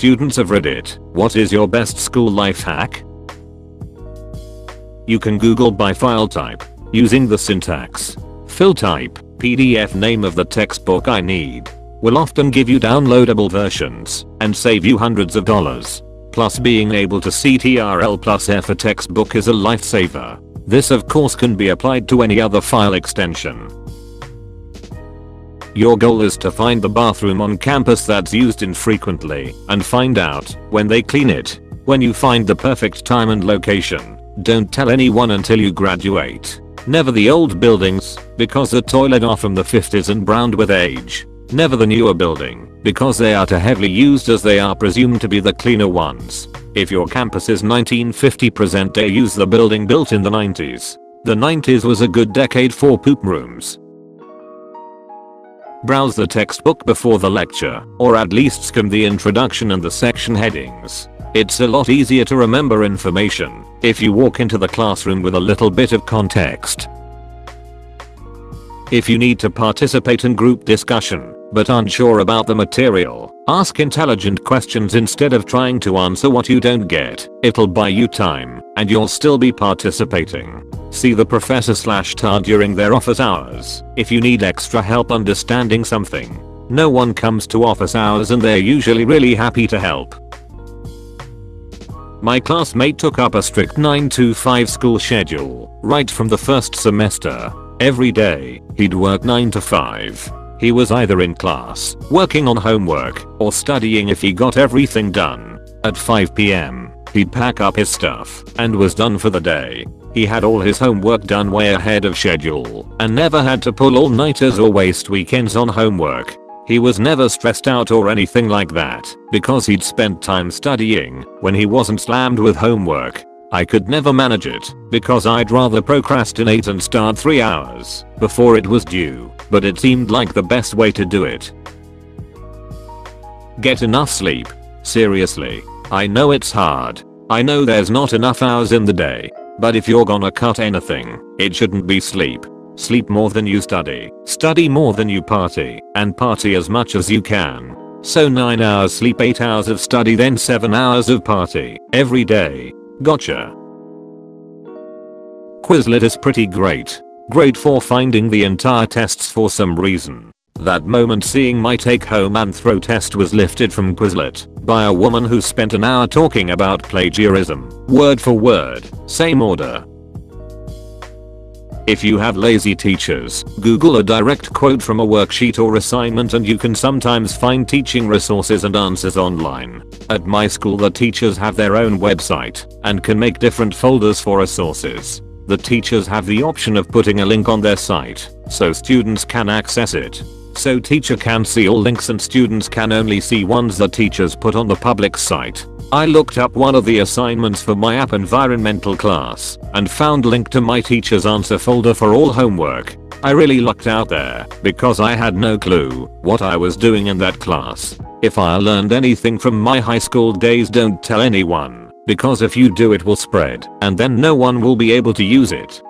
students of Reddit, what is your best school life hack? You can Google by file type, using the syntax. Fill type, PDF name of the textbook I need, will often give you downloadable versions, and save you hundreds of dollars. Plus being able to Ctrl+F a textbook is a lifesaver. This of course can be applied to any other file extension. Your goal is to find the bathroom on campus that's used infrequently, and find out when they clean it. When you find the perfect time and location, don't tell anyone until you graduate. Never the old buildings, because the toilets are from the 50s and browned with age. Never the newer building, because they are too heavily used as they are presumed to be the cleaner ones. If your campus is 1950 present day, use the building built in the 90s. The 90s was a good decade for poop rooms. Browse the textbook before the lecture, or at least skim the introduction and the section headings. It's a lot easier to remember information if you walk into the classroom with a little bit of context. If you need to participate in group discussion, but unsure about the material, ask intelligent questions instead of trying to answer what you don't get. It'll buy you time, and you'll still be participating. See the professor/tar during their office hours if you need extra help understanding something. No one comes to office hours and they're usually really happy to help. My classmate took up a strict 9 to 5 school schedule right from the first semester. Every day, he'd work 9 to 5. He was either in class, working on homework, or studying if he got everything done. At 5 PM, he'd pack up his stuff and was done for the day. He had all his homework done way ahead of schedule and never had to pull all-nighters or waste weekends on homework. He was never stressed out or anything like that because he'd spent time studying when he wasn't slammed with homework. I could never manage it because I'd rather procrastinate and start 3 hours before it was due, but it seemed like the best way to do it. Get enough sleep. Seriously, I know it's hard. I know there's not enough hours in the day, but if you're gonna cut anything, it shouldn't be sleep. Sleep more than you study, study more than you party, and party as much as you can. So 9 hours sleep, 8 hours of study, then 7 hours of party every day. Gotcha. Quizlet is pretty great. Great for finding the entire tests for some reason. That moment seeing my take-home anthro test was lifted from Quizlet by a woman who spent an hour talking about plagiarism, word for word, same order. If you have lazy teachers, Google a direct quote from a worksheet or assignment and you can sometimes find teaching resources and answers online. At my school the teachers have their own website and can make different folders for resources. The teachers have the option of putting a link on their site so students can access it. So teacher can see all links and students can only see ones the teachers put on the public site. I looked up one of the assignments for my app environmental class and found link to my teacher's answer folder for all homework. I really lucked out there because I had no clue what I was doing in that class. If I learned anything from my high school days, don't tell anyone, because if you do it will spread and then no one will be able to use it.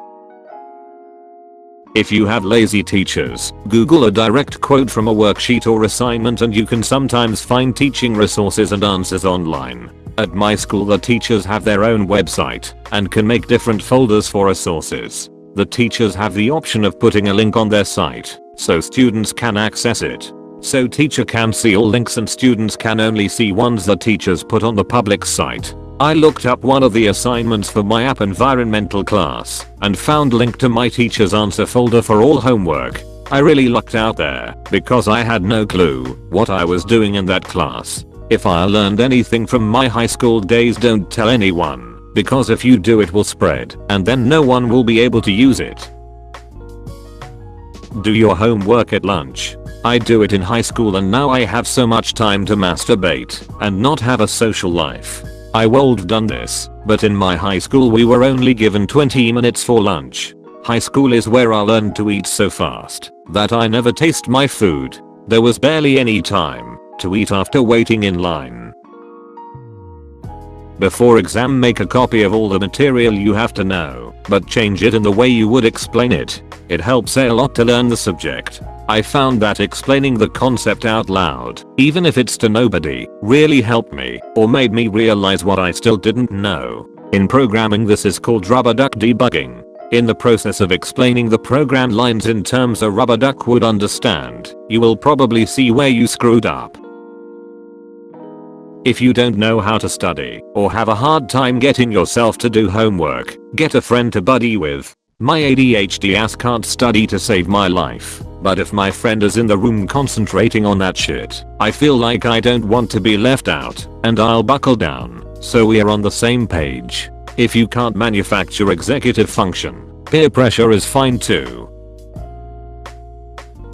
If you have lazy teachers, Google a direct quote from a worksheet or assignment and you can sometimes find teaching resources and answers online. At my school the teachers have their own website and can make different folders for resources. The teachers have the option of putting a link on their site so students can access it. So teacher can see all links and students can only see ones the teachers put on the public site. I looked up one of the assignments for my app environmental class and found link to my teacher's answer folder for all homework. I really lucked out there because I had no clue what I was doing in that class. If I learned anything from my high school days, don't tell anyone, because if you do it will spread and then no one will be able to use it. Do your homework at lunch. I do it in high school and now I have so much time to masturbate and not have a social life. I would've done this, but in my high school we were only given 20 minutes for lunch. High school is where I learned to eat so fast that I never taste my food. There was barely any time to eat after waiting in line. Before exam, make a copy of all the material you have to know, but change it in the way you would explain it. It helps a lot to learn the subject. I found that explaining the concept out loud, even if it's to nobody, really helped me or made me realize what I still didn't know. In programming, this is called rubber duck debugging. In the process of explaining the program lines in terms a rubber duck would understand, you will probably see where you screwed up. If you don't know how to study or have a hard time getting yourself to do homework, get a friend to buddy with. My ADHD ass can't study to save my life, but if my friend is in the room concentrating on that shit, I feel like I don't want to be left out, and I'll buckle down, so we're on the same page. If you can't manufacture executive function, peer pressure is fine too.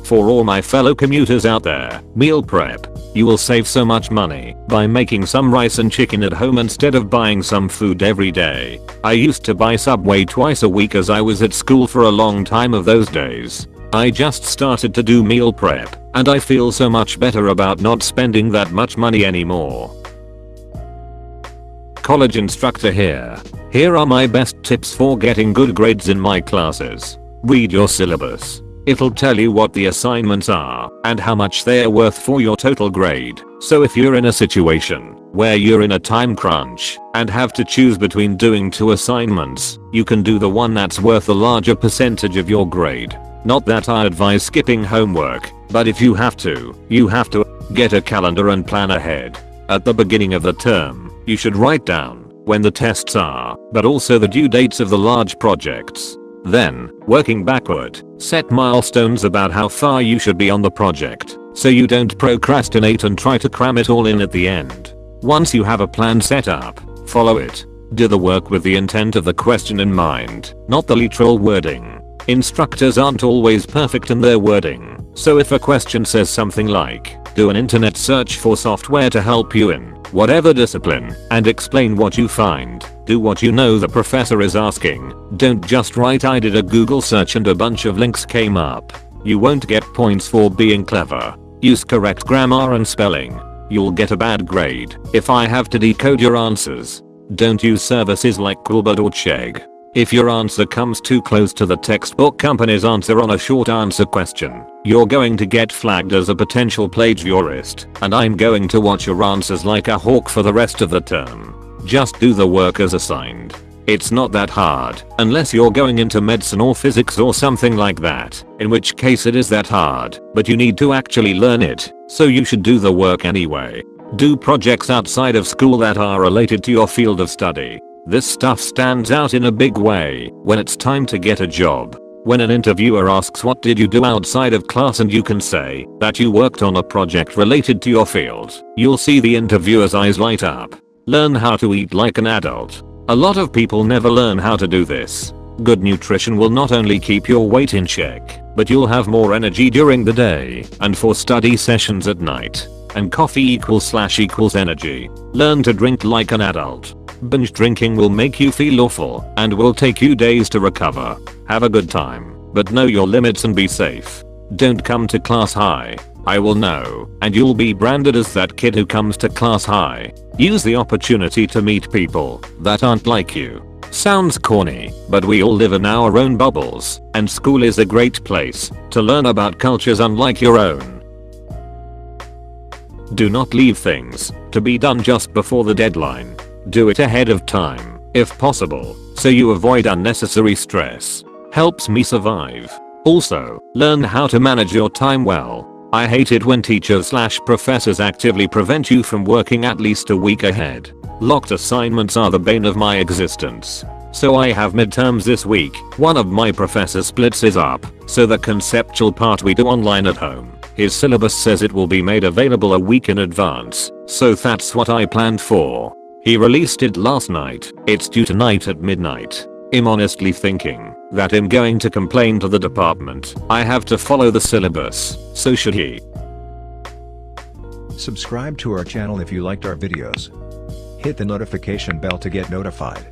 For all my fellow commuters out there, meal prep. You will save so much money by making some rice and chicken at home instead of buying some food every day. I used to buy Subway twice a week as I was at school for a long time of those days. I just started to do meal prep, and I feel so much better about not spending that much money anymore. College instructor here. Here are my best tips for getting good grades in my classes. Read your syllabus. It'll tell you what the assignments are and how much they're worth for your total grade. So if you're in a situation where you're in a time crunch and have to choose between doing 2 assignments, you can do the one that's worth a larger percentage of your grade. Not that I advise skipping homework, but if you have to, get a calendar and plan ahead. At the beginning of the term, you should write down when the tests are, but also the due dates of the large projects. Then, working backward, set milestones about how far you should be on the project, so you don't procrastinate and try to cram it all in at the end. Once you have a plan set up, follow it. Do the work with the intent of the question in mind, not the literal wording. Instructors aren't always perfect in their wording, so if a question says something like, do an internet search for software to help you in whatever discipline, and explain what you find. Do what you know the professor is asking. Don't just write I did a Google search and a bunch of links came up. You won't get points for being clever. Use correct grammar and spelling. You'll get a bad grade if I have to decode your answers. Don't use services like Coolbird or Chegg. If your answer comes too close to the textbook company's answer on a short answer question, you're going to get flagged as a potential plagiarist, and I'm going to watch your answers like a hawk for the rest of the term. Just do the work as assigned. It's not that hard, unless you're going into medicine or physics or something like that, in which case it is that hard, but you need to actually learn it, so you should do the work anyway. Do projects outside of school that are related to your field of study. This stuff stands out in a big way when it's time to get a job. When an interviewer asks what did you do outside of class and you can say that you worked on a project related to your field, you'll see the interviewer's eyes light up. Learn how to eat like an adult. A lot of people never learn how to do this. Good nutrition will not only keep your weight in check, but you'll have more energy during the day and for study sessions at night. And coffee equals energy. Learn to drink like an adult. Binge drinking will make you feel awful and will take you days to recover. Have a good time, but know your limits and be safe. Don't come to class high. I will know, and you'll be branded as that kid who comes to class high. Use the opportunity to meet people that aren't like you. Sounds corny, but we all live in our own bubbles, and school is a great place to learn about cultures unlike your own. Do not leave things to be done just before the deadline. Do it ahead of time, if possible, so you avoid unnecessary stress. Helps me survive. Also, learn how to manage your time well. I hate it when teachers/professors actively prevent you from working at least a week ahead. Locked assignments are the bane of my existence. So I have midterms this week. One of my professors splits his up, so the conceptual part we do online at home. His syllabus says it will be made available a week in advance, so that's what I planned for. He released it last night. It's due tonight at midnight. I'm honestly thinking that I'm going to complain to the department. I have to follow the syllabus, so should he. Subscribe to our channel if you liked our videos. Hit the notification bell to get notified.